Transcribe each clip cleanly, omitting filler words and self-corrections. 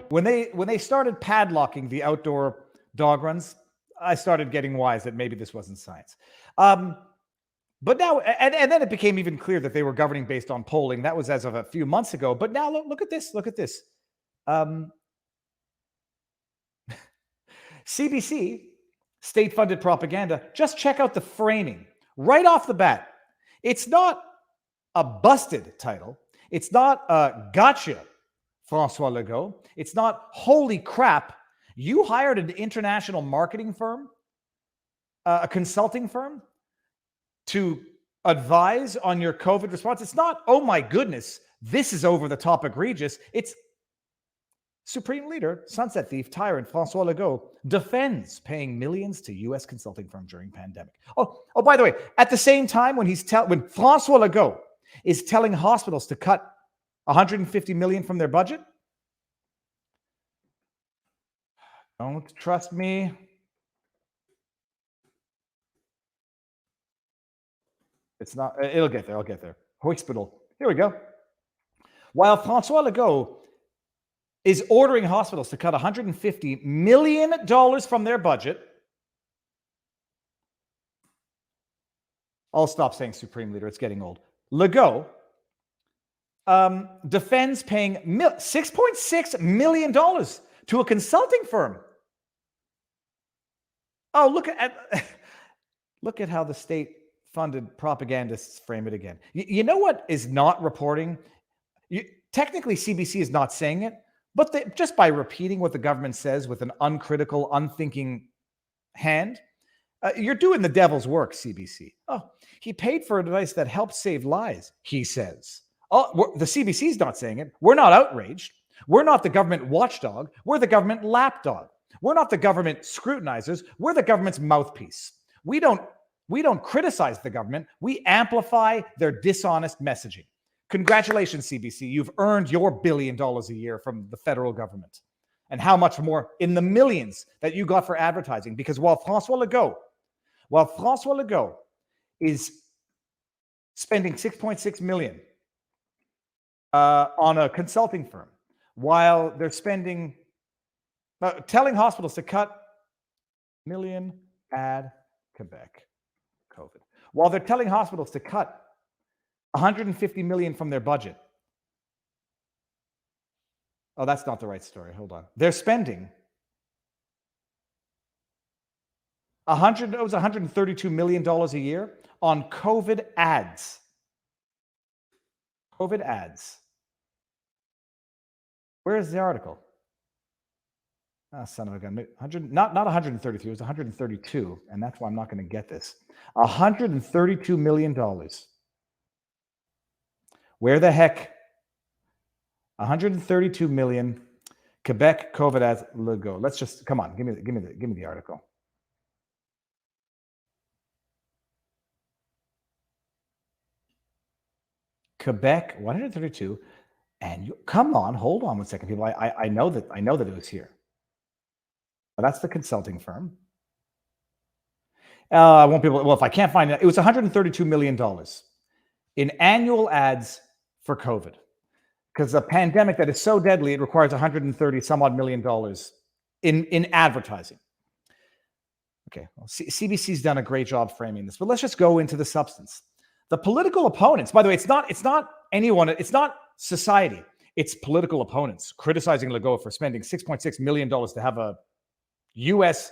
when they started padlocking the outdoor dog runs, I started getting wise that maybe this wasn't science. But now, and then it became even clear that they were governing based on polling. That was as of a few months ago. But now look at this. Look at this. CBC, state-funded propaganda. Just check out the framing right off the bat. It's not a busted title. It's not a gotcha, François Legault. It's not holy crap. You hired an international marketing firm, a consulting firm, to advise on your COVID response. It's not, oh my goodness, this is over the top egregious. It's Supreme Leader, Sunset Thief, Tyrant François Legault defends paying millions to U.S. consulting firm during pandemic. Oh, by the way, at the same time when when François Legault is telling hospitals to cut $150 million from their budget, don't trust me. It's not, it'll get there. I'll get there. Hospital. Here we go. While François Legault is ordering hospitals to cut $150 million from their budget, I'll stop saying Supreme Leader. It's getting old. Legault defends paying $6.6 million to a consulting firm. Oh, look at how the state-funded propagandists frame it again. You know what is not reporting? Technically, CBC is not saying it, but just by repeating what the government says with an uncritical, unthinking hand, you're doing the devil's work, CBC. Oh, he paid for advice that helped save lives, he says. Oh, the CBC's not saying it. We're not outraged. We're not the government watchdog. We're the government lapdog. We're not the government scrutinizers. We're the government's mouthpiece. We don't criticize the government. We amplify their dishonest messaging. Congratulations, CBC. You've earned your $1 billion a year from the federal government. And how much more in the millions that you got for advertising. Because while François Legault is spending $6.6 million on a consulting firm, while they're spending, telling hospitals to cut million ad Quebec COVID, while they're telling hospitals to cut $150 million from their budget. Oh, that's not the right story. Hold on. They're spending $132 million a year on COVID ads. COVID ads. Where is the article? Ah, son of a gun. Not 133, it was 132, and that's why I'm not going to get this. $132 million. Where the heck? 132 million. Quebec COVID ads. Legault. Let's just come on. Give me the article. Quebec 132, and you come on. Hold on one second, people. I know that it was here. But that's the consulting firm. I won't be able. Well, if I can't find it, it was 132 million dollars in annual ads for COVID. Because a pandemic that is so deadly, it requires 130 some odd million dollars in advertising. Okay, well, CBC's done a great job framing this, but let's just go into the substance. The political opponents, by the way, it's not anyone, it's not society, it's political opponents criticizing Legault for spending $6.6 million to have a U.S.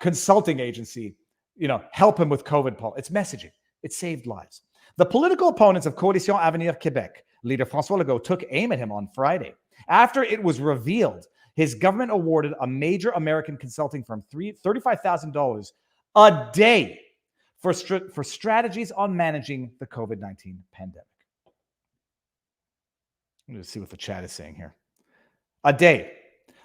Consulting agency, help him with COVID. It's messaging. It saved lives. The political opponents of Coalition Avenir Québec, leader François Legault, took aim at him on Friday after it was revealed his government awarded a major American consulting firm $35,000 a day for strategies on managing the COVID-19 pandemic. Let's see what the chat is saying here. A day.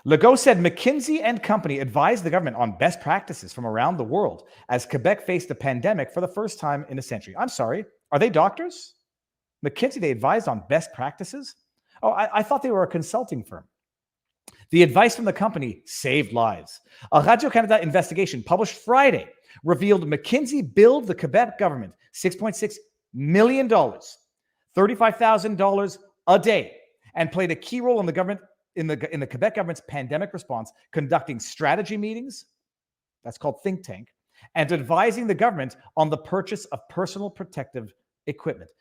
Legault said McKinsey and Company advised the government on best practices from around the world as Quebec faced a pandemic for the first time in a century. I'm sorry, are they doctors? McKinsey, they advised on best practices? Oh, I thought they were a consulting firm. The advice from the company saved lives. A Radio-Canada investigation published Friday revealed McKinsey billed the Quebec government $6.6 million, $35,000 a day, and played a key role in the government in the Quebec government's pandemic response, conducting strategy meetings, that's called think tank, and advising the government on the purchase of personal protective equipment.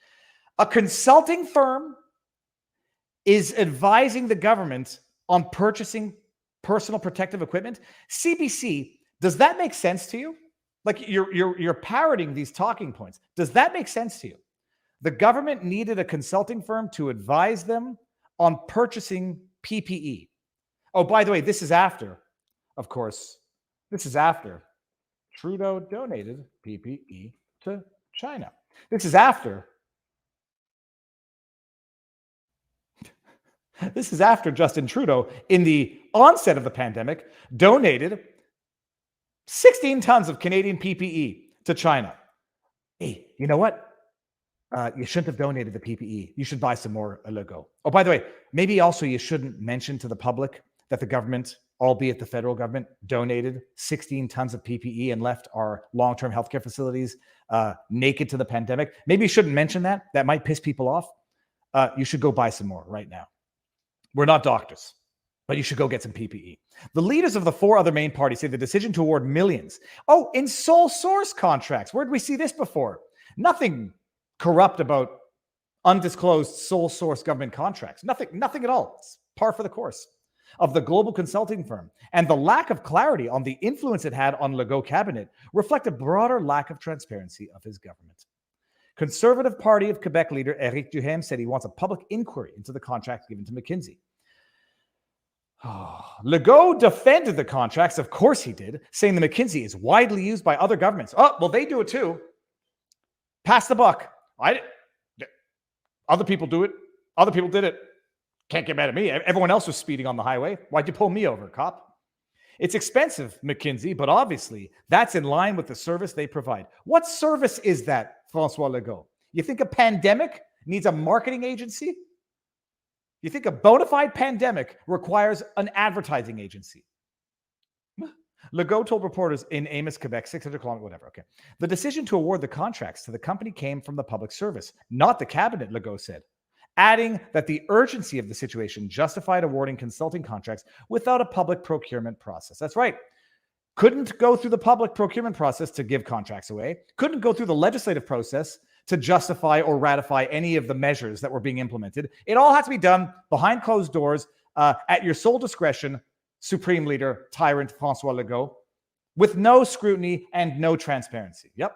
A consulting firm is advising the government on purchasing personal protective equipment. CBC, does that make sense to you? Like you're parroting these talking points. Does that make sense to you? The government needed a consulting firm to advise them on purchasing PPE. Oh, by the way, this is after, of course, this is after Trudeau donated PPE to China. This is after Justin Trudeau, in the onset of the pandemic, donated 16 tons of Canadian PPE to China. Hey, you know what? You shouldn't have donated the PPE. You should buy some more Legault. Oh, by the way, maybe also you shouldn't mention to the public that the government, albeit the federal government, donated 16 tons of PPE and left our long-term healthcare facilities naked to the pandemic. Maybe you shouldn't mention that. That might piss people off. You should go buy some more right now. We're not doctors, but you should go get some PPE. The leaders of the four other main parties say the decision to award millions. Oh, in sole source contracts. Where did we see this before? Nothing corrupt about undisclosed sole source government contracts. Nothing at all. It's par for the course of the global consulting firm. And the lack of clarity on the influence it had on Legault cabinet reflect a broader lack of transparency of his government. Conservative Party of Quebec leader Éric Duhaime said he wants a public inquiry into the contract given to McKinsey. Legault defended the contracts, of course he did, saying the McKinsey is widely used by other governments. Oh, well, they do it too. Pass the buck. Other people do it. Other people did it. Can't get mad at me. Everyone else was speeding on the highway. Why'd you pull me over, cop? It's expensive, McKinsey, but obviously that's in line with the service they provide. What service is that, François Legault? You think a pandemic needs a marketing agency? You think a bona fide pandemic requires an advertising agency? Legault told reporters in Amos, Quebec, 600 kilometers, whatever. Okay. The decision to award the contracts to the company came from the public service, not the cabinet, Legault said, adding that the urgency of the situation justified awarding consulting contracts without a public procurement process. That's right. Couldn't go through the public procurement process to give contracts away. Couldn't go through the legislative process to justify or ratify any of the measures that were being implemented. It all had to be done behind closed doors at your sole discretion, Supreme Leader, Tyrant François Legault, with no scrutiny and no transparency. Yep.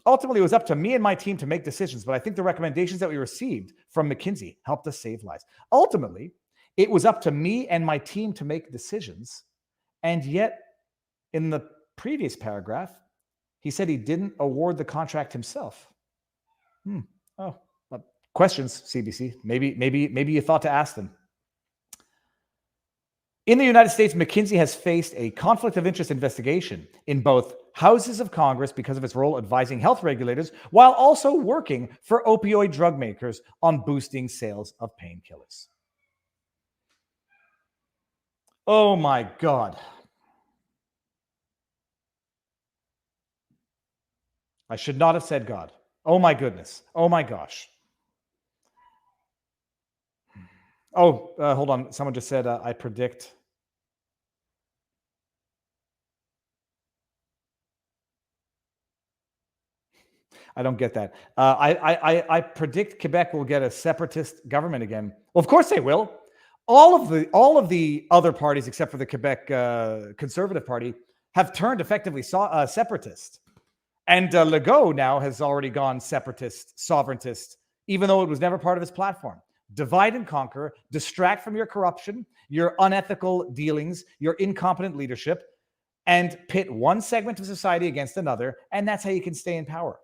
Ultimately, it was up to me and my team to make decisions, but I think the recommendations that we received from McKinsey helped us save lives. Ultimately, it was up to me and my team to make decisions, and yet in the previous paragraph, he said he didn't award the contract himself. Questions, CBC. Maybe you thought to ask them. In the United States, McKinsey has faced a conflict of interest investigation in both houses of Congress because of its role advising health regulators, while also working for opioid drug makers on boosting sales of painkillers. Oh my God. I should not have said God. Oh my goodness. Oh my gosh. Oh, hold on. Someone just said, I predict. I don't get that. I predict Quebec will get a separatist government again. Well, of course they will. All of the other parties, except for the Quebec Conservative Party, have turned effectively separatist. And Legault now has already gone separatist, sovereigntist, even though it was never part of his platform. Divide and conquer, distract from your corruption, your unethical dealings, your incompetent leadership, and pit one segment of society against another. And that's how you can stay in power.